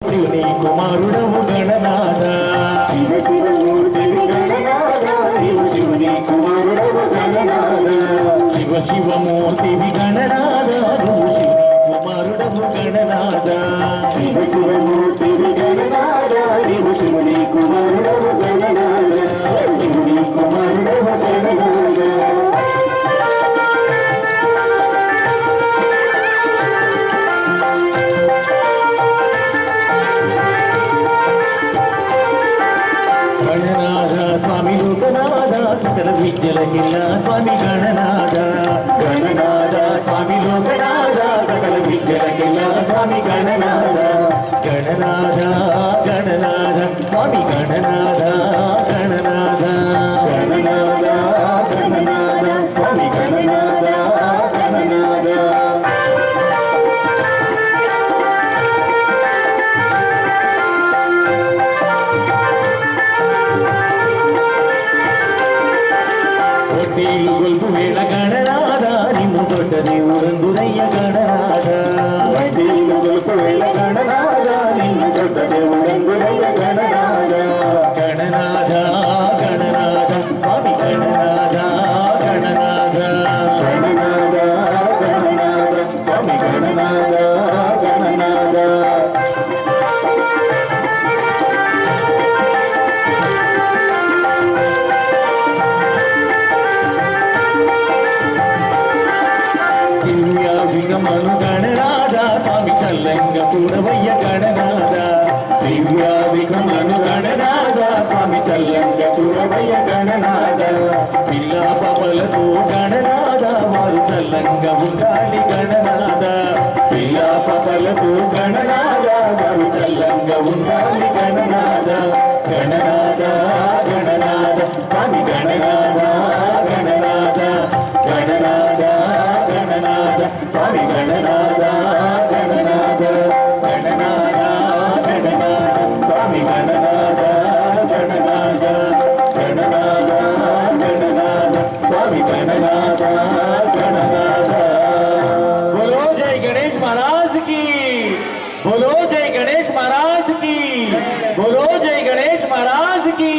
శివుని కుమారుడవు గణనాథ శివ శివమూర్తివి గణనాథ నీవు శివుని కుమారుడవు గణనాథ శివ శివమూర్తివి గణనాథ నువ్వు శివుని కుమారుడవు గణనాథ శివ శివమూర్తివి గణనాథ నీవు శివుని కుమారుడవు గణనాథ శివుని కుమారుడవు గణనాథ గణనాథ స్వామి లోకనాథ సకల విద్యల కిల్లా స్వామి గణనాథ గణనాథ స్వామి లోకనాథ సకల విద్యల కిల్లా స్వామి గణనాథ గణనాథ గణనాథ స్వామి గణనాథ గణనాథ గణనాథ గణనాథ స్వామి గణనాథ గణనాథ ఒడ్డీలు గొల్పు వేళ గణనాథ నిన్ను దొడ్డ దేవుడందురయ్య గణనాథ వడ్డీలు గొలుపు వేళ గణనాథ నిన్ను దొడ్డ దేవుడందురయ్య గణనాథ గణనాథ గణనాథ స్వామి గణనాథ గణనాథ గణనాథ గణనాథ స్వామి గణనాథ గణనాథ దివ్యాభిగమను గణనాథ స్వామి చల్లంగ కూడవయ్య గణనాథ దివ్యాభిగమను గణనాథ స్వామి చల్లంగ కూడవయ్య గణనాథ పిల్లా పవలతో గణనాథ వారు చల్లంగ ఉండాలి గణనాథ పిల్లా పవలతో గణనాథ వారు చల్లంగ ఉండాలి గణనాథ గణనాథ గణనాథ స్వామి గణనాథ గణనాథ గణనాథ గణనాథ స్వామి గణనాథ గణనాథ గణనాథ గణనాథ స్వామి గణనాథ గణనాథ గణనాథ గణనాథ స్వామి గణనాథ గణనాథ बोलो जय गणेश महाराज की बोलो जय गणेश महाराज की बोलो जय गणेश महाराज की